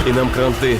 Inam Kranti.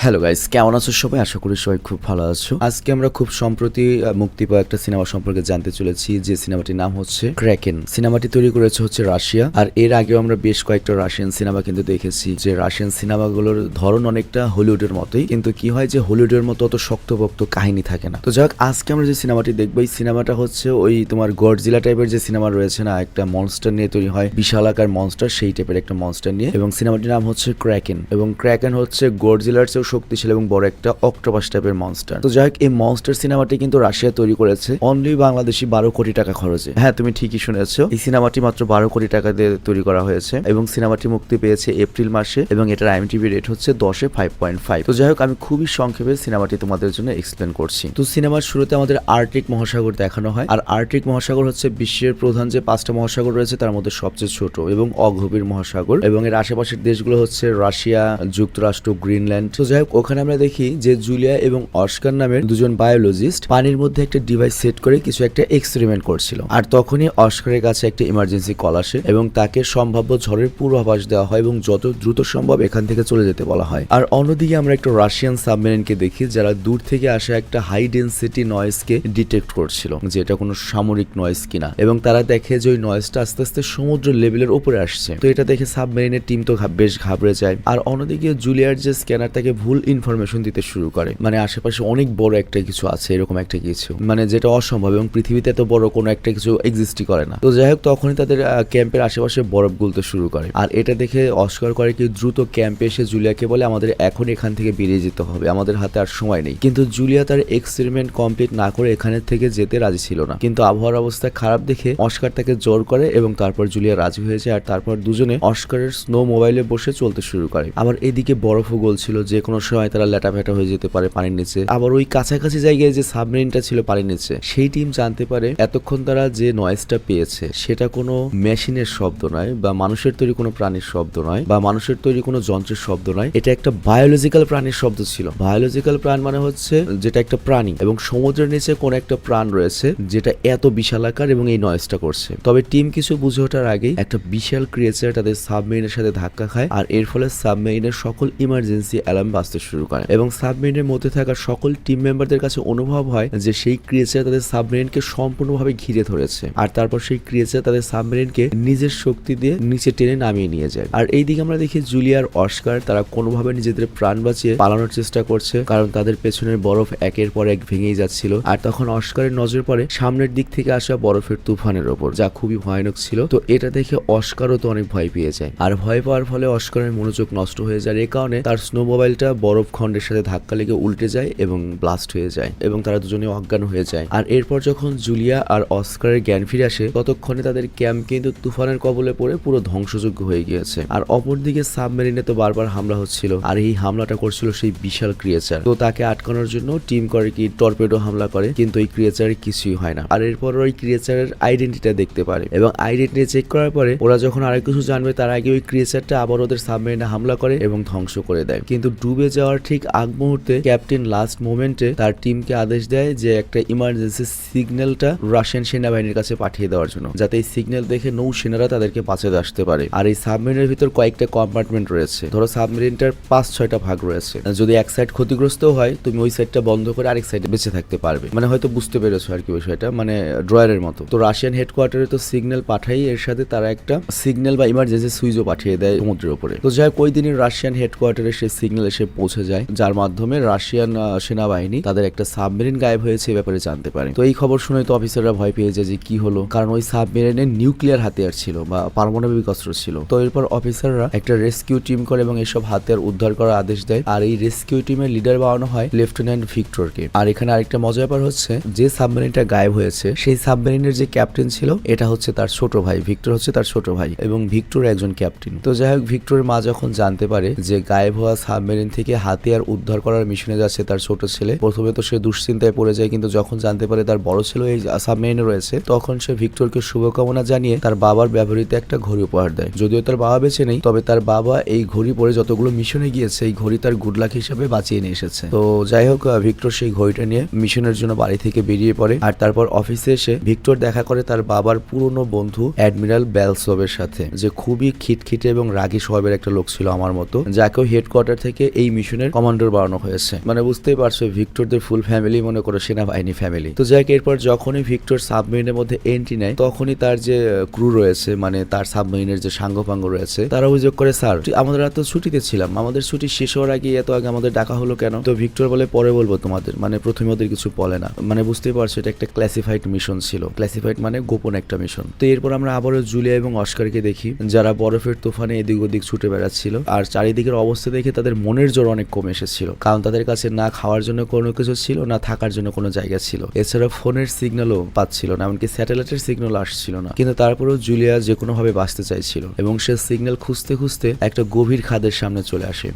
Hello guys, কেমন আছো সবাই? আশা করি সবাই খুব ভালো আছো। আজকে আমরা খুব সম্প্রতি মুক্তি পাওয়া একটা সিনেমা সম্পর্কে জানতে চলেছি, যে সিনেমাটির নাম হচ্ছে ক্র্যাকেন। সিনেমাটি তৈরি করেছে হচ্ছে রাশিয়া। আর এর আগেও আমরা বেশ কয়েকটা রাশিয়ান সিনেমা কিন্তু দেখেছি, যে রাশিয়ান সিনেমাগুলোর ধরন অনেকটা হলিউডের মতোই, কিন্তু কি হয় যে হলিউডের মতো অত শক্তপোক্ত কাহিনী থাকে না। তো যাক, আজকে আমরা যে সিনেমাটি দেখবো, এই সিনেমাটা হচ্ছে ওই তোমার গডজিলা টাইপের যে সিনেমা রয়েছে না, একটা মনস্টার নিয়ে তৈরি হয়, বিশাল আকার মনস্টার, সেই টাইপের একটা মনস্টার নিয়ে। এবং সিনেমাটির নাম হচ্ছে ক্র্যাকেন। এবং ক্র্যাকেন হচ্ছে গডজিলার চেয়েও শক্তিশালী এবং বড় একটা অক্টোপাস টাইপের মনস্টার। তো যাই হোক, এই মনস্টার সিনেমাটি কিন্তু রাশিয়া তৈরি করেছে অনলি বাংলাদেশি 12 কোটি টাকা খরচে। হ্যাঁ, তুমি ঠিকই শুনেছো, এই সিনেমাটি মাত্র 12 কোটি টাকা দিয়ে তৈরি করা হয়েছে। এবং সিনেমাটি মুক্তি পেয়েছে এপ্রিল মাসে, এবং এটার আইএমডিবি রেট হচ্ছে 10-এ 5.5। তো যাই হোক, আমি খুবই সংক্ষেপে সিনেমাটি তোমাদের জন্য এক্সপ্লেন করছি। তো সিনেমার শুরুতে আমাদের আর্কটিক মহাসাগর দেখানো হয়। আর আর্কটিক মহাসাগর হচ্ছে বিশ্বের প্রধান যে 5টা মহাসাগর রয়েছে তার মধ্যে সবচেয়ে ছোট এবং অগভীর মহাসাগর। এবং এর আশেপাশের দেশগুলো হচ্ছে রাশিয়া, যুক্তরাষ্ট্র, গ্রিনল্যান্ড। তো যাই হোক, ওখানে আমরা দেখি যে জুলিয়া এবং অস্কার নামের দুজন বায়োলজিস্ট পানির মধ্যে একটা ডিভাইস সেট করে কিছু একটা এক্সপেরিমেন্ট করছিল। আর তখনই অস্কারের কাছে একটা ইমার্জেন্সি কল আসে এবং তাকে সম্ভাব্য ঝড়ের পূর্বাভাস দেওয়া হয় এবং যত দ্রুত সম্ভব এখান থেকে চলে যেতে বলা হয়। আর অন্যদিকে আমরা একটা রাশিয়ান সাবমেরিনকে দেখি, যারা দূর থেকে আসা একটা হাই ডেন্সিটি নয়েজকে ডিটেক্ট করছিল, যে এটা কোনো সামরিক নয়েজ কিনা। এবং তারা দেখে যে ওই নয়েজটা আস্তে আস্তে সমুদ্র লেভেলের উপরে আসছে। তো এটা দেখে সাবমেরিনের টিম তো বেশ ঘাবড়ে যায়। আর অন্যদিকে জুলিয়ার যে স্ক্যানার তাকে ভুল ইনফরমেশন দিতে শুরু করে, মানে আশেপাশে অনেক বড় একটা কিছু আছে, এরকম একটা কিছু, মানে যেটা অসম্ভব এবং পৃথিবীতে এত বড় কোনো একটা কিছু এক্সিস্টই করে না। তো যাই হোক, তখনই তাদের ক্যাম্পের আশেপাশে বরফ গুলতে শুরু করে। আর এটা দেখে অস্কার করে কি দ্রুত ক্যাম্পে এসে জুলিয়াকে বলে, আমাদের এখন এখান থেকে বেরিয়ে যেতে হবে, আমাদের হাতে আর সময় নেই। কিন্তু জুলিয়া তার এক্সপেরিমেন্ট কমপ্লিট না করে এখানে থেকে যেতে রাজি ছিল না। কিন্তু আবহাওয়ার অবস্থা খারাপ দেখে অস্কার তাকে জোর করে এবং তারপর জুলিয়া রাজি হয়েছে। আর তারপর দুজনে অস্কারের স্নো মোবাইলে বসে চলতে শুরু করে। আবার এদিকে বরফও গলছিল, যে কোনো সময় তারা ল্যাটাফ্যাটা হয়ে যেতে পারে পানির নিচে। আবার ওই কাছাকাছি জায়গায় যে সাবমেরিনটা ছিল পানির নিচে, সেই টিম জানতে পারে এতক্ষণ তারা যে নয়েজটা পেয়েছে সেটা কোনো মেশিনের শব্দ নয়, বা মানুষের তৈরি কোনো প্রাণীর শব্দ নয়, বা মানুষের তৈরি কোনো যন্ত্রের শব্দ নয়, এটা একটা বায়োলজিক্যাল প্রাণীর শব্দ ছিল। বায়োলজিক্যাল প্রাণ মানে হচ্ছে যেটা একটা প্রাণী, এবং সমুদ্রের নিচে কোন একটা প্রাণ রয়েছে যেটা এত বিশাল আকার এবং এই নয়েজটা করছে। তবে টিম কিছু বুঝে ওঠার আগেই একটা বিশাল ক্রিয়েচার তাদের সাবমেরিনের সাথে ধাক্কা খায়। আর এর ফলে সাবমেরিনের সকল ইমার্জেন্সি অ্যালার্ম বাজতে শুরু করে এবং সাবমেরিনের মধ্যে থাকা সকল টিম মেম্বারদের কাছে অনুভব হয় যে সেই ক্রিয়েচার তাদের সাবমেরিনকে সম্পূর্ণভাবে ঘিরে ধরেছে। আর তারপর সেই ক্রিয়েচার তাদের সাবমেরিনকে নিজের শক্তি দিয়ে নিচে টেনে নামিয়ে নিয়ে যায়। আর এইদিকে আমরা দেখি জুলিয়ার অস্কার তারা কোনোভাবে নিজেদের প্রাণ বাঁচিয়ে পালানোর চেষ্টা করছে, কারণ তাদের পেছনের বরফ একের পর এক ভেঙেই যাচ্ছিল। আর তখন অস্কারের নজর পড়ে সামনের দিক থেকে আসা বরফের তুফানের ওপর, যা খুবই ভয়ানক ছিল। তো এটা দেখে অস্কারও তো অনেক ভয় পেয়ে যায়। আর ভয় পাওয়ার ফলে অস্কারের মনোযোগ নষ্ট হয়ে যায়। এই কারণে তার স্নো মোবাইলটা বরফ খণ্ডের সাথে ধাক্কা লেগে উল্টে যায় এবং ব্লাস্ট হয়ে যায় এবং তারা দুজনে অজ্ঞান হয়ে যায়। আর এরপর যখন জুলিয়া আর অস্কারের জ্ঞান ফিরে আসে, ততক্ষণে তাদের ক্যাম্প কিন্তু তুফানের কবলে পড়ে পুরো ধ্বংসযোগ্য হয়ে গিয়েছে। আর অপরদিকে সাবমেরিনে তো বারবার হামলা হচ্ছিল, আর এই হামলাটা করছিল সেই বিশাল ক্রিয়েচার। তো তাকে আটকানোর জন্য টিম করে কি টর্পেডো হামলা করে, কিন্তু ওই ক্রিয়েচারের কিছুই হয় না। আর এরপর ওই ক্রিয়েচারের আইডেন্টিটা দেখতে পারে এবং আইডেন্টিটি চেক করার পরে ওরা যখন আরেক কিছু জানবে তার আগে ওই ক্রিয়েচারটা আবার ওদের সাবমেরিনে হামলা করে এবং ধ্বংস করে দেয়। কিন্তু ডুবে যাওয়ার ঠিক আগ মুহূর্তে ক্যাপ্টেন লাস্ট মোমেন্টে তার টিমকে আদেশ দেয় যে একটা ইমার্জেন্সি সিগন্যালটা রাশিয়ান সেনাবাহিনীর কাছে পাঠিয়ে দেওয়ার জন্য, যাতে এই সিগন্যাল দেখে নৌসেনারা তাদেরকে বাঁচাতে আসতে পারে। আর এই সাবমেরিনের ভিতর কয়েকটা কম্পার্টমেন্ট রয়েছে, ধরো সাবমেরিনটার 5-6টা ভাগ রয়েছে। যদি এক সাইড ক্ষতিগ্রস্ত হয়, তুমি ওই সাইডটা বন্ধ করে আরেক সাইডে বেঁচে থাকতে পারবে। মানে হয়তো বুঝতে পেরেছো আর কি বিষয়টা, মানে ড্রয়ারের মতো। তো রাশিয়ান হেডকোয়ার্টারে তো সিগন্যাল পাঠাই, এর সাথে তারা একটা সিগন্যাল বা ইমার্জেন্সি সুইচও পাঠিয়ে দেয় সমুদ্রের উপরে। তো যাই হোক, ওই দিনই রাশিয়ান হেডকোয়ার্টারে সেই সিগন্যাল এসে পৌঁছে যায়, যার মাধ্যমে রাশিয়ান সেনাবাহিনী তাদের একটা সাবমেরিন গায়েব হয়েছে এই ব্যাপারে জানতে পারে। তো এই খবর শুনে তো অফিসাররা ভয় পেয়ে যায় যে কি হলো, কারণ ওই সাবমেরিনে নিউক্লিয়ার হাতিয়ার ছিল বা পারমাণবিক অস্ত্র ছিল। তো এরপর অফিসাররা একটা রেস্কিউ টিম করে এবং এসব হাতিয়ার উদ্ধার করার আদেশ দেয়। আর এই রেস্কিউ টিমের লিডার বানানো হয় লেফটেন্যান্ট ভিক্টরকে। আর এখানে আরেকটা মজার ব্যাপার হচ্ছে, যে সাবমেরিনটা গায়েব হয়েছে সেই সাবমেরিনের যে ক্যাপ্টেন ছিল এটা হচ্ছে তার ছোট ভাই, ভিক্টর হচ্ছে তার ছোট ভাই এবং ভিক্টর একজন ক্যাপ্টেন। তো যাই হোক, ভিক্টরের মা যখন জানতে পারে যে গায়েব হওয়া সাবমেরিন থেকে থেকে হাতিয়ার উদ্ধার করার মিশনে যাচ্ছে তার ছোট ছেলে। প্রথমে তো সে দুশ্চিন্তায় পড়ে যায়, কিন্তু যখন জানতে পারে তার বড় ছেলে এই সাবমেরিনে রয়েছে তখন সে ভিক্টরকে শুভকামনা জানিয়ে তার বাবার ব্যবহৃত একটা ঘড়ি উপহার দেয়। যদিও তার বাবা বেঁচে নেই, তবে তার বাবা এই ঘড়ি পরে যতগুলো মিশনে গিয়েছে এই ঘড়ি তার গুড লাক হিসেবে বাঁচিয়ে নিয়ে এসেছে। তো যাই হোক, ভিক্টর সেই ঘড়িটা নিয়ে মিশনের জন্য বাড়ি থেকে বেরিয়ে পড়ে। আর তারপর অফিসে এসে ভিক্টর দেখা করে তার বাবার পুরনো বন্ধু অ্যাডমিরাল বেলসবের সাথে, যে খুবই খিটখিটে এবং রাগী স্বভাবের একটা লোক ছিল আমার মতো, যাকেও হেডকোয়ার্টার থেকে এই মিশনের কমান্ডার বানানো হয়েছে। মানে বুঝতেই পারছো ভিক্টরদের ফুল ফ্যামিলি মনে করো সেনাবাহিনী ফ্যামিলি। তো যাই হোক, এরপর যখনই ভিক্টর সাবমেরিনের মধ্যে এন্ট্রি নেয় তখনই তার যে ক্রু রয়েছে, মানে তার সাবমেরিনের যে সাঙ্গপাঙ্গ রয়েছে, তারা অভিযোগ করে, স্যার আমাদের এত ছুটিতে ছিলাম, আমাদের ছুটি শেষ হওয়ার আগে এত আগে আমাদের ডাকা হলো কেন? তো ভিক্টর বলে, পরে বলবো তোমাদের, মানে প্রথমে ওদের কিছু বলে না। মানে বুঝতেই পারছো এটা একটা ক্লাসিফাইড মিশন ছিল। ক্লাসিফাইড মানে গোপন একটা মিশন। তো এরপর আমরা আবারও জুলিয়া এবং অস্কারকে দেখি, যারা বরফের তুফানে এদিক ওদিক ছুটে বেড়াচ্ছিল। আর চারিদিকের অবস্থা দেখে তাদের মনের জোর অনেক কমে এসেছিল, কারণ তাদের কাছে না খাওয়ার জন্য কোনো কিছু ছিল, না থাকার জন্য কোনো জায়গা ছিল। এছাড়া ফোনের সিগন্যালও পাচ্ছিল না, এমনকি স্যাটেলাইটের সিগন্যাল আসছিল না। কিন্তু তারপরেও জুলিয়া যে কোনো ভাবে বাঁচতে চাইছিল এবং সে সিগন্যাল খুঁজতে খুঁজতে একটা গভীর খাদের সামনে চলে আসে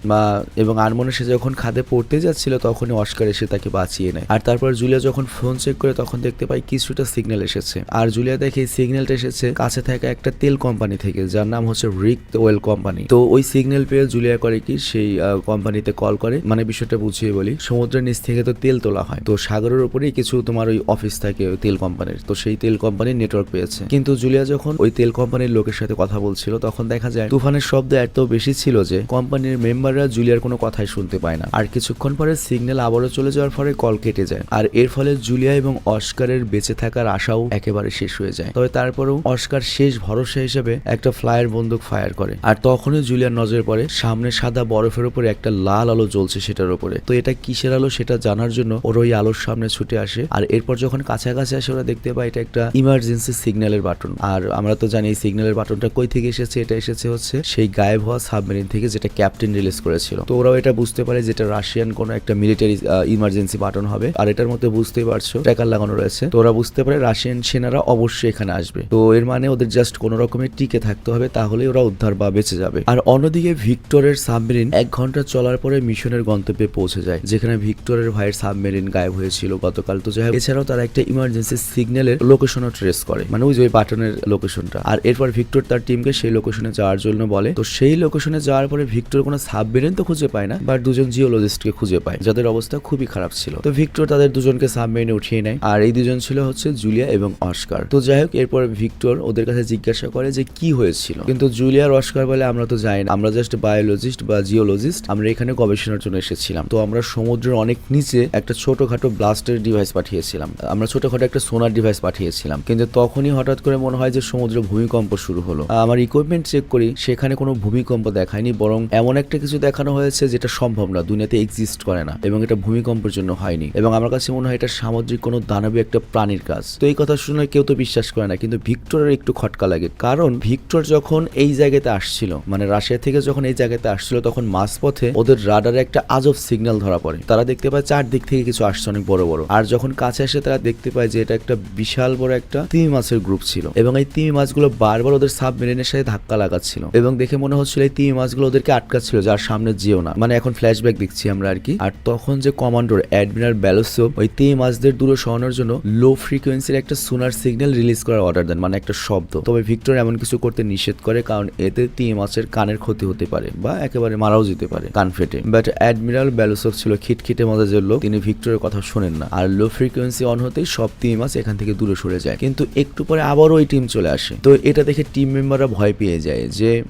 এবং আনমনে সে যখন খাদে পড়তে যাচ্ছিল তখনই অস্কার এসে তাকে বাঁচিয়ে নেয়। আর তারপর জুলিয়া যখন ফোন চেক করে তখন দেখতে পায় কিছুটা সিগন্যাল এসেছে। আর জুলিয়া দেখে সিগন্যালটা এসেছে কাছে থাকা একটা তেল কোম্পানি থেকে, যার নাম হচ্ছে রিক ওয়েল কোম্পানি। তো ওই সিগন্যাল পেয়ে জুলিয়া করে কি, সেই কোম্পানিতে কল করে। মানে বিষয়টা বুঝিয়ে বলি, সমুদ্রের নিচ থেকে তো তেল তোলা হয়, তো সাগরের উপরেই কিছু তোমার ওই অফিস থাকে ওই তেল কোম্পানির, তো সেই তেল কোম্পানির নেটওয়ার্ক পেয়েছে। কিন্তু জুলিয়া যখন ওই তেল কোম্পানির লোকের সাথে কথা বলছিল তখন দেখা যায় তুফানের শব্দ এত বেশি ছিল যে কোম্পানির মেম্বাররা জুলিয়ার কোনো কথাই শুনতে পায় না। আর কিছুক্ষণ পরে সিগন্যাল আবারও চলে যাওয়ার ফলে কল কেটে যায়। আর এর ফলে জুলিয়া এবং অস্কারের বেঁচে থাকার আশাও একেবারে শেষ হয়ে যায়। তবে তারপরেও অস্কার শেষ ভরসা হিসেবে একটা ফ্লায়ার বন্দুক ফায়ার করে। আর তখনই জুলিয়ার নজর পড়ে সামনে সাদা বরফের উপরে একটা লাল আলো জ্বলছে সেটার উপরে। তো এটা কিসের আলো সেটা জানার জন্য ওরা ওই আলোর সামনে ছুটে আসে। আর এরপর যখন কাছাকাছি আসে ওরা দেখতে পায় এটা একটা ইমার্জেন্সি সিগন্যালের বাটন। আর আমরা তো জানি এই সিগন্যালের বাটনটা কই থেকে এসেছে, এটা এসেছে হচ্ছে সেই গায়েব হওয়া সাবমেরিন থেকে, যেটা ক্যাপ্টেন রিলিজ করেছিল। তো ওরাও এটা বুঝতে পারে যেটা রাশিয়ান কোনো একটা মিলিটারি ইমার্জেন্সি বাটন হবে। আর এটার মধ্যে বুঝতেই পারছো ট্র্যাকার লাগানো রয়েছে। তো ওরা বুঝতে পারে রাশিয়ান সেনারা অবশ্যই এখানে আসবে। তো এর মানে ওদের জাস্ট কোনো রকমের টিকে থাকতে হবে, তাহলে ওরা উদ্ধার বা বেঁচে যাবে। আর অন্যদিকে ভিক্টরের সাবমেরিন 1 ঘন্টা চলার পরে মিশনের গন্তব্যে পৌঁছে যায়, যেখানে ভিক্টরের ভাইয়ের সাবমেরিন গায়েব হয়েছিল গতকাল। তো যাই হোক, এছাড়াও তারা একটা ইমার্জেন্সি সিগন্যালের লোকেশনও ট্রেস করে, মানে ওই যে ওই বাটনের লোকেশনটা। আর এরপর ভিক্টর তার টিমকে সেই লোকেশনে যাওয়ার জন্য বলে। তো সেই লোকেশনে যাওয়ার পরে ভিক্টর কোনো সাবমেরিন তো খুঁজে পায় না, বাট দুজন জিওলজিস্টকে খুঁজে পায় যাদের অবস্থা খুবই খারাপ ছিল। তো ভিক্টর তাদের দুজনকে সাবমেরিনে উঠিয়ে নেয়। আর এই দুজন ছিল হচ্ছে জুলিয়া এবং অস্কার। তো যাই হোক, এরপর ভিক্টর ওদের কাছে জিজ্ঞাসা করে যে কি হয়েছিল, কিন্তু জুলিয়া আর অস্কার বলে আমরা তো জানি না, আমরা জাস্ট বায়োলজিস্ট বা জিওলজিস্ট, আমরা এখানে গবেষণার জন্য এসেছিলাম। তো আমরা সমুদ্রের অনেক নিচে একটা ছোটখাটো ব্লাস্টের ডিভাইস পাঠিয়েছিলাম, আমরা ছোটখাটো একটা সোনার ডিভাইস পাঠিয়েছিলাম, কিন্তু তখনই হঠাৎ করে মনে হয় যে সমুদ্রে ভূমিকম্প শুরু হলো। আমার ইকুইপমেন্ট চেক করি, সেখানে কোনো ভূমিকম্প দেখায়নি, বরং এমন একটা কিছু দেখানো হয়েছে যেটা সম্ভব না, দুনিয়াতে এক্সিস্ট করে না, এবং এটা ভূমিকম্পের জন্য হয়নি। এবং আমার কাছে মনে হয় এটা সামুদ্রিক কোনো দানবীয় একটা প্রাণীর কাজ। তো এই কথা শুনে কেউ তো বিশ্বাস করে না, কিন্তু ভিক্টরের একটু খটকা লাগে, কারণ ভিক্টর যখন এই জায়গাতে আসছিল, মানে রাশিয়া থেকে যখন এই জায়গাতে আসছিল, তখন মাঝপথে ওদের রাডারে একটা আজব সিগন্যাল ধরা পড়ে। তারা দেখতে পায় চারদিক থেকে কিছু আসছে অনেক বড় বড়। আর যখন কাছে আসে তারা দেখতে পায় যে এটা একটা বিশাল বড় একটা তিমি মাছের গ্রুপ ছিল, এবং এই তিমি মাছগুলো বারবার ওদের সাবমেরিনের সাথে ধাক্কা লাগাচ্ছিল, এবং দেখে মনে হচ্ছিল এই তিমি মাছগুলো ওদেরকে আটকাচ্ছিল, যার সামনে যেও না। মানে এখন ফ্ল্যাশব্যাক দেখছি আমরা আর কি। আর তখন যে কমান্ডার অ্যাডমিরাল বেলোসোভ ওই তিমি মাছদের দূরে সরানোর জন্য লো ফ্রিকোয়েন্সির একটা সোনার সিগন্যাল রিলিজ করার অর্ডার দেন, মানে একটা শব্দ। তবে ভিক্টর এমন কিছু করতে নিষেধ করে, কারণ এতে তিমি মাছের কানের ক্ষতি হতে পারে বা একেবারে মারাও যেতে পারে কান ফেটে। বাট অ্যাডমিরাল বেলোসোভ ছিল খিটখিটে মজাজের লোক, তিনি ভিক্টরের কথা শোনেন না। আর লো ফ্রিকোয়েন্সি অন হতেই সব তিমি মাছ এখান থেকে দূরে সরে যায়। কিন্তু একটু পরে আবারও ওই টিম চলে আসে। তো এটা দেখে টিম মেম্বাররা ভয় পেয়ে যায়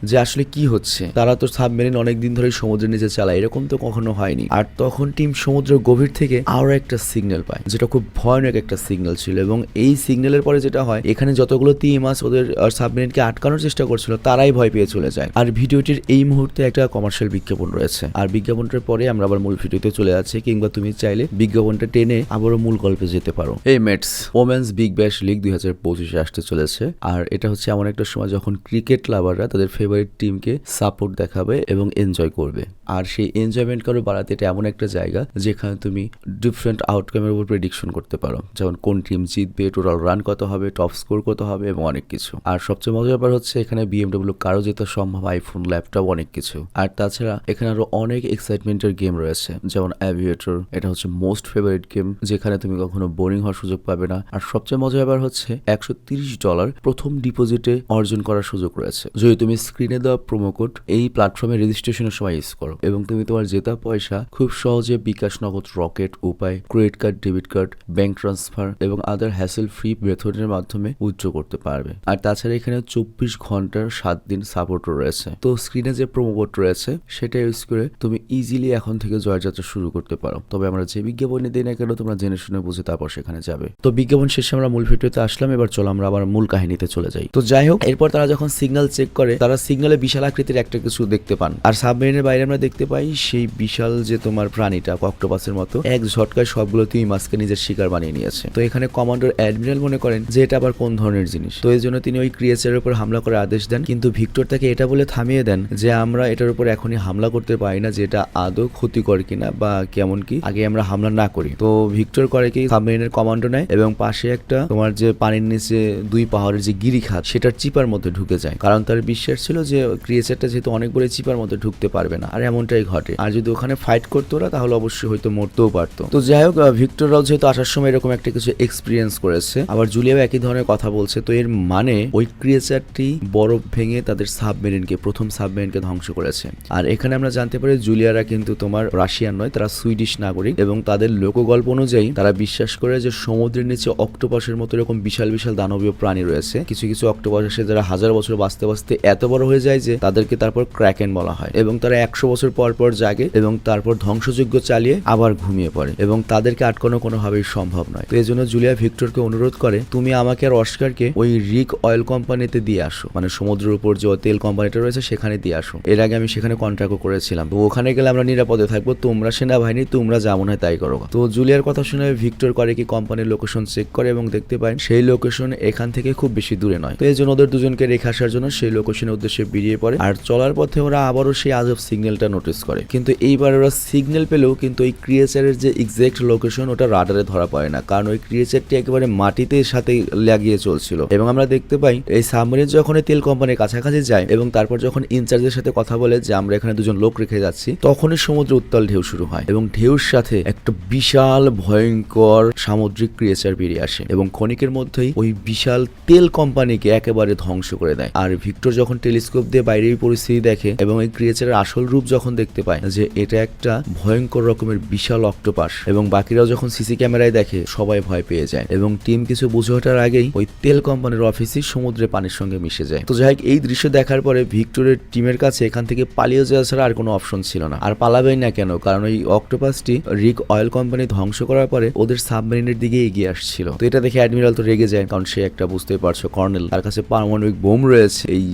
যে আসলে কি হচ্ছে, তারা তো সাবমেরিন অনেকদিন ধরে সমুদ্রের নিচে চালায়, এরকম তো কখনো হয়নি। আর তখন টিম সমুদ্রের গভীর থেকে আরো একটা সিগন্যাল পায়, যেটা খুব ভয়ানক একটা সিগন্যাল ছিল। এবং এই সিগন্যালের পরে যেটা হয়, এখানে যতগুলো তিমি মাছ ওদের সাবমেরিনকে আটকানোর চেষ্টা করছিল তারাই ভয় পেয়ে চলে যায়। আর ভিডিওটির এই মুহূর্তে একটা কমার্শিয়াল বিজ্ঞাপন রয়েছে, আর বিজ্ঞাপনটার পরে আমরা আবার মূল ভিডিওতে চলে যাচ্ছি, কিংবা তুমি চাইলে বিজ্ঞাপনটা টেনে আবারও মূল গল্পে যেতে পারো। এই Mets women's Big Bash league 2025 আসতে চলেছে। আর এটা হচ্ছে এমন একটা সময় যখন ক্রিকেট লাভাররা তাদের ফেভারিট টিমকে সাপোর্ট দেখাবে এবং এনজয় করবে। আর সেই এনজয়মেন্ট কারো বাড়াতে এটা এমন একটা জায়গা যেখানে তুমি ডিফারেন্ট আউটকামের উপর প্রেডিকশন করতে পারো, যেমন কোন টিম জিতবে, টোটাল রান কত হবে, টপ স্কোর কত হবে এবং অনেক কিছু। আর সবচেয়ে মজার ব্যাপার হচ্ছে এখানে BMW কারো জেতা সম্ভব, আইফোন, ল্যাপটপ, অনেক কিছু। আর তাছাড়া এখানে আরো অনেক এক্সাইটমেন্টের গেম রয়েছে, যেমন অ্যাভিয়েটর। এটা হচ্ছে মোস্ট ফেভারিট গেম, যেখানে তুমি কখনো বোরিং হওয়ার সুযোগ পাবে না। আর সবচেয়ে মজার ব্যাপার হচ্ছে $130 প্রথম ডিপোজিটে অর্জন করার সুযোগ রয়েছে যদি তুমি স্ক্রিনে দেওয়া প্রোমো কোড এই প্ল্যাটফর্মে রেজিস্ট্রেশনের সময় ইউজ করো, এবং তুমি তোমার জেতা পয়সা খুব সহজে বিকাশ, নগদ, রকেট, উপায়, credit card, debit card, bank transfer এবং আদার হ্যাসেল ফ্রি মেথডের মাধ্যমে উইথড্র করতে পারবে। আর তাছাড়া এখানে 24 ঘন্টার 7 দিন সাপোর্টও রয়েছে। তো স্ক্রিনে যে প্রোমো কোড রয়েছে সেটা ইউজ করে তুমি ইজিলি এখন থেকে জয়যাত্রা শুরু করতে পারো। তবে আমরা যে বিজ্ঞাপনে দিই না কেন, তোমরা জেনে শুনে বুঝে তারপর সেখানে যাবে। তো বিজ্ঞাপন শেষে আমরা মূল ভিডিওতে আসলাম। এবার চলো আমরা আবার মূল কাহিনীতে চলে যাই। তো যাই হোক, এরপর তারা যখন সিগন্যাল চেক করে, তারা সিগন্যালে বিশাল আকৃতির একটা কিছু দেখতে পান। আর সাবমেরিনের বাইরে আমরা দেখতে পাই সেই বিশাল যে তোমার প্রাণীটা অক্টোপাসের মতো এক ঝটকায় সবগুলো তিমি মাছকে নিজের শিকার বানিয়ে নিয়েছে। তো এখানে কমান্ডার অ্যাডমিরাল মনে করেন যে এটা আবার কোন ধরনের জিনিস। তো এই জন্য তিনি ওই ক্রিয়েচারের উপর হামলা করার আদেশ দেন, কিন্তু ভিক্টর তাকে এটা বলে থামিয়ে দেন যে আমরা এটার উপর এখনই হামলা করতে পারি না, যে এটা আদৌ ক্ষতিকর কিনা বা কেমন কি, আগে আমরা হামলা না করি। তো ভিক্টর করে কি সাবমেরিনের কমান্ডো নেয় এবং পাশে একটা তোমার যে পানির নিচে 2 পাহাড়ের যে গিরিখাত সেটার চিপার মধ্যে ঢুকে যায়, কারণ তার বিশ্বাস ছিল যে ক্রিয়েচারটা যেহেতু অনেক বড় চিপার মধ্যে ঢুকতে পারবে না। আর এমনটাই ঘটে। আর যদি ওখানে ফাইট করতো ওরা, তাহলে অবশ্যই হয়তো মরতেও পারতো। তো যাই হোক, ভিক্টররাও যেহেতু আসার সময় এরকম একটা কিছু এক্সপিরিয়েন্স করেছে, আবার জুলিয়াও একই ধরনের কথা বলছে। তো এর মানে ওই ক্রিয়েচারটি বরফ ভেঙে তাদের সাবমেরিনকে, প্রথম সাবমেরিনকে ধ্বংস করেছে। আর এখানে আমরা জানতে পারি জুলিয়ারা কিন্তু তোমার রাশিয়ান নয়, তারা সুইডিশ নাগরিক, এবং তাদের লোকগল্প অনুযায়ী তারা বিশ্বাস করে যে সমুদ্রের নিচে অক্টোপাসের মতো এরকম বিশাল বিশাল দানবীয় প্রাণী রয়েছে। কিছু কিছু অক্টোপাস এসে যারা 1000 বছর বাঁচতে বাঁচতে এত বড় হয়ে যায় যে তাদেরকে তারপর ক্র্যাকেন বলা হয়, এবং তারা 100 বছর পর পর জাগে এবং তারপর ধ্বংসযজ্ঞ চালিয়ে আবার ঘুমিয়ে পড়ে, এবং তাদেরকে আটকানো কোনোভাবেই সম্ভব নয়। তো এই জন্য জুলিয়া ভিক্টরকে অনুরোধ করে, তুমি আমাকে আর অস্কারকে ওই রিক অয়েল কোম্পানিতে দিয়ে আসো, মানে সমুদ্রের উপর যে তেল কোম্পানিটা রয়েছে সেখানে দিয়ে আসো। এর আগে আমি সেখানে কন্ট্রাক্টও করেছিলাম, তো ওখানে গেলে আমরা নিরাপদে থাকবো, তোমরা সেনাবাহিনী তোমরা যা মনে হয় তাই করো। তো জুলিয়ার কথা শুনে ভিক্টর করে কি কোম্পানির লোকেশন চেক করে এবং দেখতে পায় সেই লোকেশন এখান থেকে খুব বেশি দূরে নয়। তো এই জন্য ওদের দুজনকে রেখে আসার জন্য সেই লোকেশনের উদ্দেশ্যে বেরিয়ে পড়ে। আর চলার পথে ওরা আবারও সেই আজব সিগন্যালটা নোটিস করে, কিন্তু এইবার ওরা সিগন্যাল পেলেও কিন্তু ওই ক্রিয়েচারের যে এক্সাক্ট লোকেশন ওটা রাডারে ধরা পড়ে না, কারণ ওই ক্রিয়েচারটি একেবারে মাটিতে সাথে লাগিয়ে চলছিল। এবং আমরা দেখতে পাই এই সাবমেরিন যখন তেল কোম্পানির কাছাকাছি যায় এবং তারপর যখন ইনচার্জের সাথে কথা বলে যে আমরা এখানে দুজন লোক রেখে যাচ্ছি, তখনই সমুদ্রে উত্তাল ঢেউ শুরু হয় এবং ঢেউর সাথে একটা বিশাল ভয়ঙ্কর সামুদ্রিক ক্রিয়েচার বেরিয়ে আসে এবং ক্ষণিকের মধ্যেই ওই বিশাল তেল কোম্পানিকে একেবারে ধ্বংস করে দেয়। আর ভিক্টর যখন টেলিস্কোপ দিয়ে বাইরের পরিস্থিতি দেখে এবং এই ক্রিয়েচারের আসল রূপ যখন দেখতে পায় যে এটা একটা ভয়ঙ্কর রকমের বিশাল অক্টোপাস, এবং বাকিরাও যখন সিসি ক্যামেরায় দেখে সবাই ভয় পেয়ে যায় এবং টিম কিছু বুঝে ওঠার আগেই ওই তেল কোম্পানির অফিসই সমুদ্রে পানির সঙ্গে মিশে যায়। তো যাই হোক, এই দৃশ্য দেখার পরে ভিক্টরের টিমের কাছে এখান থেকে পালিয়ে যাওয়া ছাড়া আর কোনো অপশন ছিল না। আর পালাবেই না কেন, কারণ ওই অক্টোপাসটি রিক অয়েল কোম্পানি ধ্বংস করার পরে ওদের সাবমেরিনের দিকে এগিয়ে আসছিল। তো এটা দেখে অ্যাডমিরাল তো রেগে যায়, কারণ সে একটা, বুঝতেই পারছো, কর্নেল, তার কাছে পারমাণবিক বোম রয়েছে এই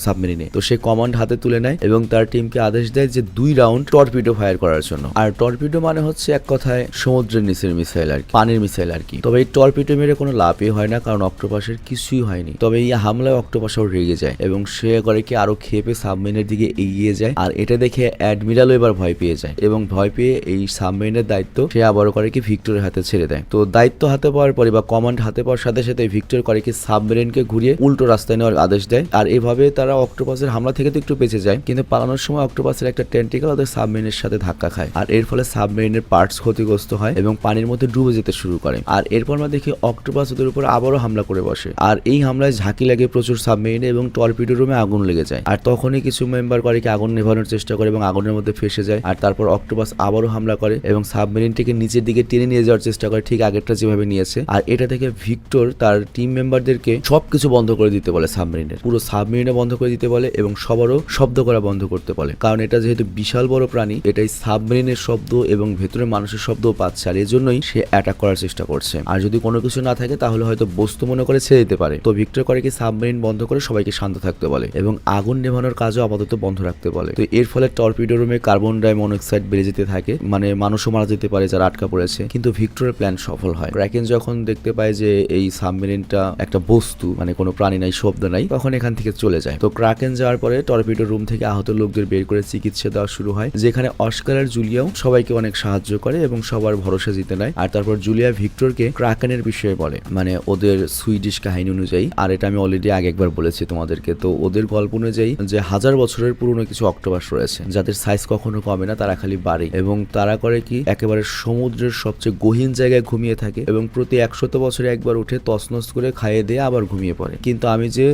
সাবমেরিনে। তো সে কমান্ড হাতে তুলে নেয় এবং তার টিমকে আদেশ দেয় যে 2 রাউন্ড টর্পিডো ফায়ার করার জন্য। আর টর্পিডো মানে হচ্ছে এক কথায় সমুদ্রের নিচের মিসাইল আর কি, পানির মিসাইল আর কি। তবে এই টর্পিডো মেরে কোনো লাভই হয় না, কারণ অক্টোপাসের কিছুই হয়নি। তবে এই হামলায় অক্টোপাসও রেগে যায় এবং সে করে কি আরো খেপে সাবমেরিনের দিকে এগিয়ে যায়। আর এটা দেখে অ্যাডমিরালও এবার ভয় পেয়ে যায় এবং ভয় পেয়ে এই সাবমেরিনের দায়িত্ব সে আবারও করে কি ভিক্টরের হাতে ছেড়ে দেয়। তো দায়িত্ব হাতে পাওয়ার পরে বা কমান্ড হাতে পাওয়ার সাথে সাথে ভিক্টর করে কি সাবমেরিনকে ঘুরিয়ে উল্টো রাস্তায় নেওয়ার আদেশ দেয়। আর এভাবে তারা অক্টোপাসের হামলা থেকে তো একটু বেঁচে যায়, কিন্তু পালানোর সময় অক্টোপাসের একটা টেন্টিকল ওদের সাবমেরিনের সাথে ধাক্কা খায় আর এর ফলে সাবমেরিনের পার্টস ক্ষতিগ্রস্ত হয় এবং পানির মধ্যে ডুবে যেতে শুরু করে। আর এরপর আমরা দেখি অক্টোপাস ওদের উপর আবারও হামলা করে বসে। আর এই হামলায় ঝাঁকি লাগে প্রচুর সাবমেরিনে এবং টর্পিডো রুমে আগুন লেগে যায়। আর তখনই কিছু মেম্বার করে কি আগুন নেভানোর চেষ্টা করে এবং আগুনের মধ্যে ফেসে যায়। আর তারপর অক্টোপাস আবারও হামলা করে এবং সাবমেরিনটিকে নিচের দিকে টেনে নিয়ে যাওয়ার চেষ্টা করে, ঠিক আগেরটা যেভাবে নিয়েছে। আর এটা থেকে ভিক্টর তার টিম মেম্বারদেরকে সবকিছু বন্ধ করে দিতে বলে, সাবমেরিনের পুরো সাবমেরিনে বন্ধ করে দিতে বলে এবং সবারও শব্দ করা বন্ধ করতে বলে, কারণ এটা যেহেতু বিশাল বড় প্রাণী, এটাই সাবমেরিনের শব্দ এবং ভেতরে মানুষের শব্দও পাচ্ছে। আর এজন্যই সে অ্যাটাক করার চেষ্টা করছে। আর যদি কোনো কিছু না থাকে তাহলে হয়তো বস্তু মনে করে ছেড়ে দিতে পারে। তো ভিক্টর করে কি সাবমেরিন বন্ধ করে সবাইকে শান্ত থাকতে বলে এবং আগুন নেভানোর কাজও আপাতত বন্ধ রাখতে বলে। তো এর ফলে টর্পিডো রুমে কার্বন ডাই মনোক্সাইড বেড়ে যেতে থাকে, মানে মানুষও মারা যেতে পারে যারা আটকা পড়েছে। কিন্তু ভিক্টরের প্ল্যান সফল হয়। ক্র্যাকেন যখন দেখতে পায় যে এই সাবমেরিনটা একটা বস্তু, মানে কোনো প্রাণী নাই, শব্দ নাই, তখন এখান থেকে চলে যায়। তো ক্র্যাকেন যাওয়ার পরে টর্পিডো রুম থেকে আহত লোকদের বের করে চিকিৎসা দেওয়া শুরু হয়, যেখানে অস্কার আর জুলিয়াও সবাইকে অনেক সাহায্য করে এবং সবার ভরসা জিতে নেয়। আর তারপর জুলিয়া ভিক্টরকে ক্র্যাকেনের বিষয়ে বলে, মানে ওদের সুইডিশ কাহিনী অনুযায়ী, আর এটা আমি অলরেডি আগে একবার বলেছি তোমাদেরকে, তো ওদের গল্প অনুযায়ী যে 1000 বছরের পুরনো কিছু অক্টোপাস রয়েছে যা যাদের সাইজ কখনো কমে না, তারা খালি বাড়ে এবং তারা করে কি একেবারে সমুদ্রের সবচেয়ে গহীন জায়গায় ঘুমিয়ে থাকে এবং প্রতি 100 বছরে একবার উঠে তছনছ করে খাইয়ে দিয়ে আবার ঘুমিয়ে পড়ে। কিন্তু আমি যে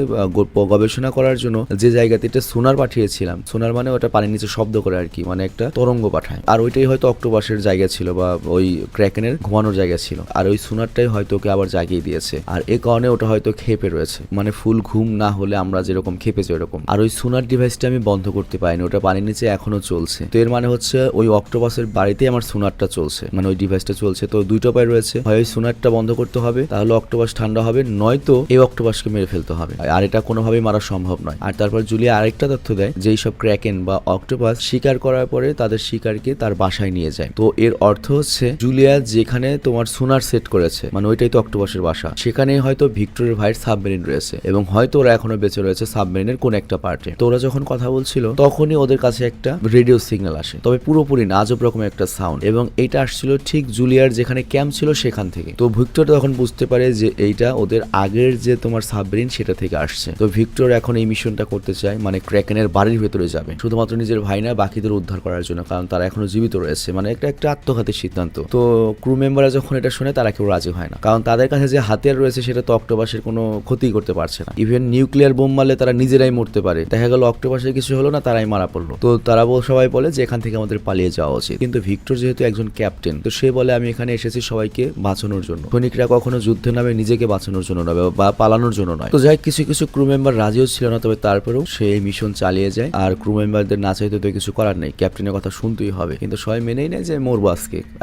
গবেষণা করার জন্য যে জায়গাতে এটা সোনার পাঠিয়েছিলাম, সোনার মানে ওটা পানির নিচে শব্দ করে আর কি, মানে একটা তরঙ্গ পাঠায়, আর ওইটাই হয়তো অক্টোপাসের জায়গা ছিল বা ওই ক্র্যাকেনের ঘুমানোর জায়গা ছিল, আর ওই সোনারটাই হয়তো ওকে আবার জাগিয়ে দিয়েছে, আর এই কারণে ওটা হয়তো খেপে রয়েছে, মানে ফুল ঘুম না হলে আমরা যেরকম খেপেছি ওরকম। আর ওই সোনার ডিভাইসটা আমি বন্ধ করতে পারিনি, ওটা পানির নিচে এখনো চলছে। তো এর মানে হচ্ছে ওই অক্টোপাসের বাড়িতেই আমার সোনারটা চলছে, মানে ওই ডিভাইসটা চলছে। তো দুইটা উপায় রয়েছে, হয় ওই সোনারটা বন্ধ করতে হবে, তাহলে অক্টোপাস ঠান্ডা হবে, নয়তো এই অক্টোপাসকে মেরে ফেলতে হবে, আর এটা কোনোভাবেই মারা সম্ভব নয়। আর তারপর জুলিয়া আরেকটা তথ্য দেয় যে এইসব ক্র্যাকেন বা অক্টোপাস শিকার করার পরে তাদের শিকারকে তার বাসায় নিয়ে যায়। তো এর অর্থ হচ্ছে জুলিয়া যেখানে তোমার সোনার সেট করেছে, মানে ওইটাই তো অক্টোপাসের বাসা, সেখানেই হয়তো ভিক্টরের ভাইয়ের সাবমেরিন রয়েছে এবং হয়তো ওরা এখনো বেঁচে রয়েছে সাবমেরিনের কোন একটা পার্টে। তো ওরা যখন কথা বলছিল তখনই ওদের কাছে একটা রেডিও সিগন্যাল আসে, তবে পুরোপুরি না, আজব রকমের একটা সাউন্ড, এবং এটা আসছিল ঠিক জুলিয়ার যেখানে ক্যাম্প ছিল সেখান থেকে। তো ভিক্টর তখন বুঝতে পারে যে এইটা ওদের আগের যে তোমার সাবমেরিন সেটা থেকে আসছে। তো ভিক্টর এখন এই মিশনটা করতে চায়, মানে ক্র্যাকেনের বাড়ির ভেতরে যাবে শুধুমাত্র নিজের ভাই না বাকিদের উদ্ধার করার জন্য, কারণ তারা এখনো জীবিত রয়েছে, মানে একটা আত্মঘাতী সিদ্ধান্ত। তো ক্রু মেম্বাররা যখন এটা শুনে তারা কেউ রাজি হয় না, কারণ তাদের কাছে যে হাতিয়ার রয়েছে সেটা তো অক্টোপাসের কোনো ক্ষতি করতে পারছে না। ইভেন নিউক্লিয়ার বোম মারলে তারা নিজেরাই মরতে পারে, দেখা গেল অক্টোপাসের কিছু হলো না, তারাই মারা পড়লো। তো তারা সবাই বলে যে এখান থেকে আমাদের পালিয়ে যাওয়া উচিত। কিন্তু ভিক্টর যেহেতু একজন ক্যাপ্টেন, তো সে বলে আমি এখানে এসেছি সবাইকে বাঁচানোর জন্য, সৈনিকরা কখনো যুদ্ধে নামে নিজেকে বাঁচানোর জন্য নয় বা পালানোর জন্য নয়। তো যাই কিছু কিছু ক্রু মেম্বার রাজিও ছিল না, তবে তারপরেও সে এই মিশন চালিয়ে যায়। আর ক্রু মেম্বারদের না চাইতে তো কিছু করার নেই, ক্যাপ্টেনের কথা শুনতেই হবে, কিন্তু সবাই মেনেই নেয় যে মরবো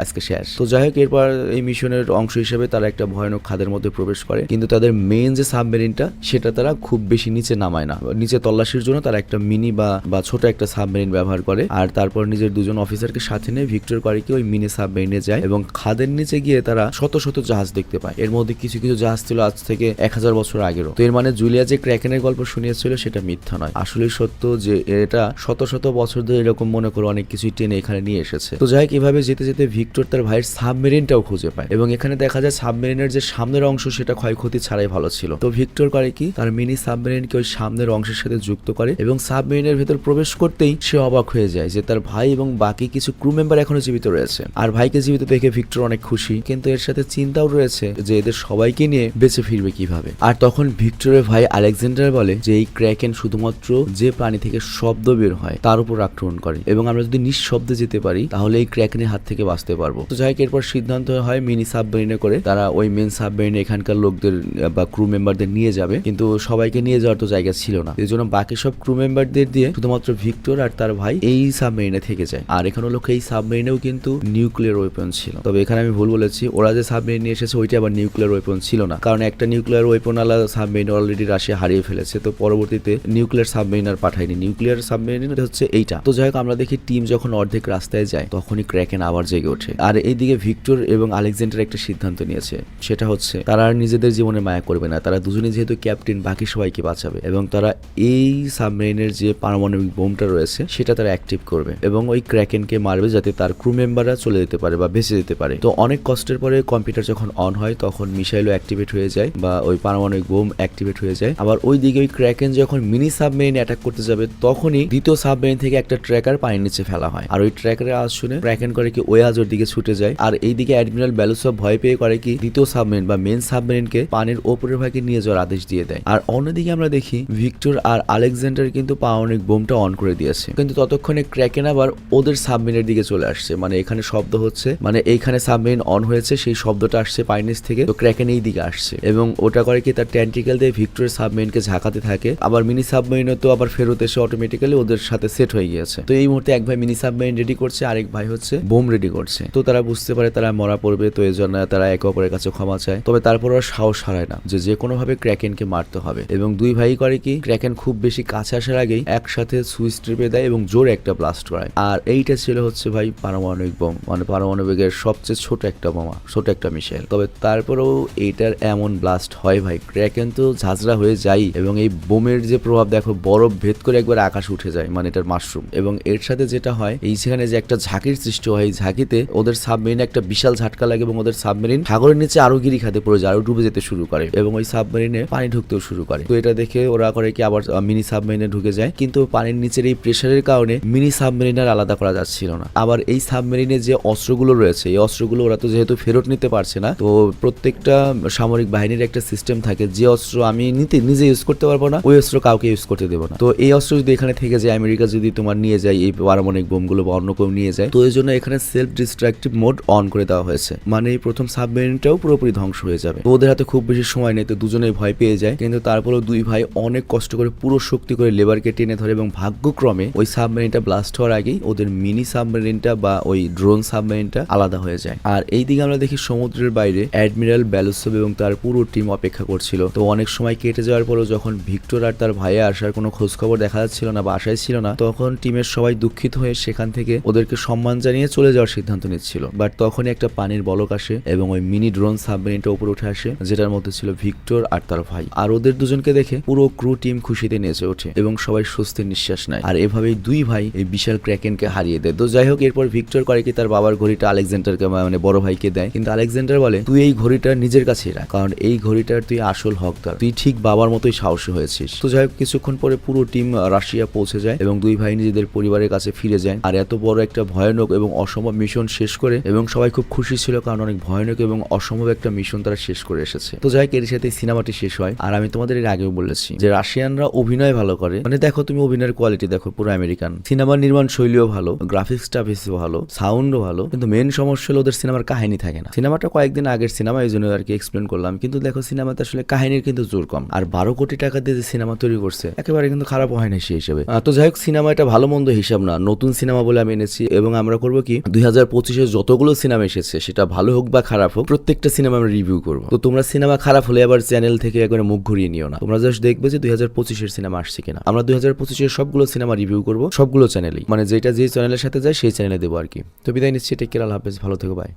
আজকে শেষ। তো যাই হোক, এরপর এই মিশনের অংশ হিসেবে তারা একটা ভয়ানক খাদের মধ্যে প্রবেশ করে, কিন্তু তাদের মেইন যে সাবমেরিনটা সেটা তারা খুব বেশি নিচে নামায় না, নিচে তল্লাশির জন্য তারা একটা মিনি বা ছোট একটা সাবমেরিন ব্যবহার করে। আর তারপর নিজের দুজন অফিসারকে সাথে নিয়ে ভিক্টর করে কি ওই মিনি সাবমেরিনে যায় এবং খাদের নিচে গিয়ে তারা শত শত জাহাজ দেখতে পায়। এর মধ্যে কিছু কিছু জাহাজ ছিল আজ থেকে 1000 বছর আগেরও। তো এর মানে জুলিয়া যে ক্র্যাকেনের গল্প শুনিয়েছিল সেটা মিথ্যা নয়, আসলেই সত্য যে এটা শত শত বছর ধরে এরকম মনে করে অনেক কিছুই টেনে এখানে নিয়ে এসেছে। তো যাই কিভাবে যেতে যেতে ভিক্টর তার ভাইয়ের সাবমেরিনটাও খুঁজে পায় এবং এখানে দেখা যায় সাবমেরিনের যে সামনের অংশ সেটা ক্ষয়ক্ষতি ছাড়াই ভালো ছিল। তো ভিক্টর করে কি তার মিনি সাবমেরিনকে ওই সামনের অংশের সাথে যুক্ত করে এবং সাবমেরিনের ভেতর প্রবেশ করতেই সে অবাক হয়ে যায় যে তার ভাই এবং বাকি কিছু ক্রু মেম্বার এখনো জীবিত রয়েছে। আর ভাইকে জীবিত দেখে ভিক্টর অনেক খুশি, কিন্তু এর সাথে চিন্তাও রয়েছে যে এদের সবাইকে নিয়ে বেঁচে ফিরবে কিভাবে। আর তখন ভিক্টরের ভাই আলেকজান্ডার বলে যে এই ক্র্যাকেন শুধুমাত্র যে প্রাণী থেকে শব্দ বের হয় তার উপর আক্রমণ করে এবং আমরা যদি নিঃশব্দে যেতে পারি তাহলে এই ক্র্যাকেনের হাত থেকে বাঁচতে পারবো। তো যাই হোক, এরপর সিদ্ধান্ত হয় মিনি সাবমেরিনে করে তারা ওই মেন সাবমেরিনে এখানকার লোকদের বা ক্রু মেম্বারদের নিয়ে যাবে, কিন্তু সবাইকে নিয়ে যাওয়ার তো জায়গা ছিল না, এই জন্য বাকি সব ক্রু মেম্বারদের দিয়ে শুধুমাত্র ভিক্টর আর তার ভাই এই সাবমেরিনে থেকে যায়। আর এখানে লোক এই সাবমেরিনেও কিন্তু নিউক্লিয়ার ওয়েপন ছিল, তবে এখানে আমি ভুল বলেছি, ওরা যে সাবমেরিন নিয়ে এসেছে ওইটা আবার নিউক্লিয়ার ওয়েপন ছিল না, কারণ একটা নিউক্লিয়ার ওয়েপন আলা সাবমেরিন অলরেডি রাশিয়া হারিয়ে ফেলেছে, তো পরবর্তীতে নিউক্লিয়ার সাবমেরিন আর পাঠায়নি, নিউক্লিয়ার সাবমেরিন হচ্ছে এইটা। তো যাই হোক, আমরা দেখি টিম যখন অর্ধেক রাস্তায় যায় তখনই ক্র্যাকেন আবার জেগে ওঠে। আর এইদিকে ভিক্টর এবং আলেকজান্ডার একটা সিদ্ধান্ত নিয়েছে, সেটা হচ্ছে তারা আর নিজেদের জীবনে মায়া করবে না, তারা দুজনে যেহেতু ক্যাপ্টেন বাকি সবাইকে বাঁচাবে এবং তারা এই সাবমেরিনের যে পারমাণবিক বোমটা রয়েছে সেটা তারা অ্যাক্টিভ করবে এবং ওই ক্র্যাকেনকে মারবে যাতে তার ক্রু মেম্বাররা চলে যেতে পারে বা বেঁচে যেতে পারে। তো অনেক কষ্টের পরে কম্পিউটার যখন অন হয় তখন মিসাইলও অ্যাক্টিভেট হয়ে যায় বা ওই পারমাণবিক বোম অ্যাক্টিভেট হয়ে যায়। আবার ওই দিকে ওই ক্র্যাকেন যখন মিনি সাবমেরিন অ্যাটাক করতে যাবে তখনই দ্বিতীয় সাবমেরিন থেকে একটা ট্র্যাকার পানির নিচে ফেলা হয়, আর ওই ট্র্যাকারের আওয়াজ শুনে ক্র্যাকেন করে কি ওই আজোর দিকে ছুটে যায়। আর এইদিকে অ্যাডমিরাল ব্যালুসভ ভয় পেয়ে করে কি দ্বিতীয় সাবমেরিন বা মেন সাবমেরিনকে পানির ওপরের ভাগে নিয়ে যাওয়ার আদেশ দিয়ে দেয়। আর অন্যদিকে আমরা দেখি ভিক্টর আর আলেকজান্ডার কিন্তু পারমাণবিক বোমটা অন করে দিয়েছে, কিন্তু ততক্ষণে ক্র্যাকেন আবার ওদের সাবমেরিনের দিকে চলে আসছে, মানে এখানে শব্দ হচ্ছে, মানে এইখানে সাবমেরিন অন হয়েছে সেই শব্দটা আসছে পানির নিচ থেকে, তো ক্র্যাকেন এই দিকে আসছে এবং ওটা করে কি তার ট্যান্টিকেল দিয়ে ভিক্টরের সাবমেরিনকে ঝাঁকাতে থাকে। আবার মিনি সাবমেরিনও তো আবার ফেরত এসে অটোমেটিক্যালি ওদের সাথে সেট হয়ে গিয়েছে। তো এই মুহূর্তে এক ভাই মিনি সাবমেরিন রেডি করছে, আরেক ভাই হচ্ছে বোম রেডি করছে। তো তারা বুঝতে পারে তারা মরা পড়বে, তো এই জন্য তারা একে অপরের কাছে ক্ষমা চায়, তবে তারপর ওরা সাহস হারায় না যে কোনোভাবে ক্র্যাকেনকে মারতে হবে এবং দুই ভাই করে কি ক্র্যাকেন খুব বেশি কাছে আসার আগেই একসাথে সুইচ টিপে দেয় এবং জোরে একটা ব্লাস্ট করায়। আর এইটা ছিল হচ্ছে ভাই পারমাণবিক বোম, মানে পারমাণবিকের সবচেয়ে ছোট একটা বোমা, ছোট একটা মিসাইল। তবে তারপরেও এইটার এমন ব্লাস্ট হয় ভাই, ক্র্যাকেন তো ঝাঁঝরা হয়ে যায় এবং এই বোমের যে প্রভাব দেখো, বরফ ভেদ করে একবার আকাশ উঠে যায়, মানে এটার মাশরুম। এবং এর সাথে যেটা হয় এই সেখানে যে একটা ঝাঁকির সৃষ্টি হয়, এই ঝাঁকিতে ওদের সাবমেরিনে একটা বিশাল ঝাটকা লাগে এবং ওদের সাবমেরিন সাগরের নিচে আরো গিরি খাতে পড়ে যায়, আরো ডুবে যেতে শুরু করে এবং ওই সাবমেরিনে পানি ঢুকতেও শুরু করে। তো এটা দেখে ওরা করে কি আবার মিনি সাবমেরিনে ঢুকে যায়, কিন্তু পানির নিচের এই প্রেসারের কারণে কারণে মিনি সাবমেরিনার আলাদা করা যাচ্ছিল না। আবার এই সাবমেরিনে যে অস্ত্রগুলো রয়েছে, এই অস্ত্রগুলো ওরা তো যেহেতু ফেরত নিতে পারছে না, তো প্রত্যেকটা সামরিক বাহিনীর একটা সিস্টেম থাকে, যে অস্ত্র আমি নিজে ইউজ করতে পারবো না, ওই অস্ত্র কাউকে ইউজ করতে দেবো না। তো এই অস্ত্র যদি এখানে থেকে যায়, আমেরিকা যদি তোমার নিয়ে যায় এই পারমাণবিক বোমগুলো বা অন্য কেউ নিয়ে যায়, তো এই জন্য এখানে সেলফ ডিস্ট্রাকটিভ মোড অন করে দেওয়া হয়েছে। মানে এই প্রথম সাবমেরিনটাও পুরোপুরি ধ্বংস হয়ে যাবে। তো ওদের হাতে খুব বেশি সময় নেই, তো দুজনেই ভয় পেয়ে যায়। কিন্তু তারপরেও দুই ভাই অনেক কষ্ট করে পুরো শক্তি করে লেবারকে টেনে ধরে এবং ভাগ্যক্রমে ওই সাবমেরিনটা ব্লাস্ট হওয়ার আগেই ওদের মিনি সাবমেরিনটা বা ওই ড্রোন সাবমেরিনটা আলাদা হয়ে যায়। আর এই দিকে আমরা দেখি সমুদ্রের বাইরে অ্যাডমিরাল ব্যালুসভ এবং তার পুরো টিম অপেক্ষা করছিল। তো অনেক সময় কেটে যাওয়ার পরও যখন ভিক্টর আর তার ভাইয়া আসার কোনো খোঁজ খবর দেখা যাচ্ছিল না বা আশায় ছিল না, তখন টিমের সবাই দুঃখিত হয়ে সেখান থেকে ওদেরকে সম্মান জানিয়ে চলে যাওয়ার সিদ্ধান্ত নিচ্ছিল। বাট তখনই একটা পানির বলক আসে এবং ওই মিনি ড্রোন সাবমেরিনটা উপরে উঠে আসে, যেটার মধ্যে ছিল ভিক্টর আর তার ভাই। আর ওদের দুজনকে দেখে পুরো ক্রু টিম খুশিতে নেচে ওঠে এবং সবাই স্বস্তির নিঃশ্বাস নেয়। আর এভাবেই দুই ভাই এই বিশাল ক্র্যাকেনকে হারিয়ে দেয়। তো যাই হোক, এরপর ভিক্টর করে কি তার বাবার ঘড়িটা আলেকজান্ডারকে মানে বড় ভাইকে দেয়, কিন্তু আলেকজান্ডার বলে তুই এই ঘড়িটা নিজের কাছেই রাখ, কারণ এই ঘড়িটার তুই আসল হকদার, তুই ঠিক বাবার মতোই সাহসী হয়েছিস। তো যাই হোক, কিছুক্ষণ পরে পুরো টিম রাশিয়া পৌঁছে যায় এবং দুই ভাই নিজেদের পরিবারের কাছে ফিরে যায়। আর এত বড় একটা ভয়ানক এবং অসম্ভব মিশন শেষ করে এবং সবাই খুব খুশি ছিল, কারণ অনেক ভয়ানক এবং অসম্ভব একটা মিশন তারা শেষ করে এসেছে। তো যাই হোক, এর সাথে সিনেমাটি শেষ হয়। আর আমি তোমাদের এর আগেও বলেছি যে রাশিয়ানরা অভিনয় ভালো করে, মানে দেখো তুমি অভিনয়ের কোয়ালিটি দেখো, পুরো আমেরিকান। সিনেমার নির্মাণ শৈলীও ভালো, গ্রাফিক্সটা বেশি ভালো, সাউন্ডও ভালো, কিন্তু মেন সমস্যা হলো ওদের সিনেমার কাহিনী থাকে না। সিনেমাটা কয়েকদিন আগের সিনেমা, এই জন্য আর কি এক্সপ্লেন করলাম, কিন্তু দেখো সিনেমাতে আসলে কাহিনীর কিন্তু জোর কম। আর 12 কোটি টাকা দিয়ে যে সিনেমা তৈরি করছে, একেবারে কিন্তু খারাপ হয় না সেই হিসেবে। তো যাই হোক, সিনেমা এটা ভালো মন্দ হিসাব না, নতুন সিনেমা বলে আমি এনেছি এবং আমরা করবো কি 2025-এ যতগুলো সিনেমা এসেছে, সেটা ভালো হোক বা খারাপ হোক, প্রত্যেকটা সিনেমা আমরা রিভিউ করবো। তো তোমরা সিনেমা খারাপ হলে আবার চ্যানেল থেকে একবারে মুখ ঘুরিয়ে নিও না, তোমরা জাস্ট দেখবে যে 2025-এর সিনেমা আসছে কিনা। আমরা 2025-এর সবগুলো সিনেমা রিভিউ করবো, সবগুলো চ্যানেলেই, মানে যেটা যে চ্যানেলের সাথে যায় সেই চ্যানেলে দেবো আর কি। তো বিদায় নিচ্ছি, টেক কেয়ার, আল্লাহ হাফেজ, ভালো থেকো, বাই।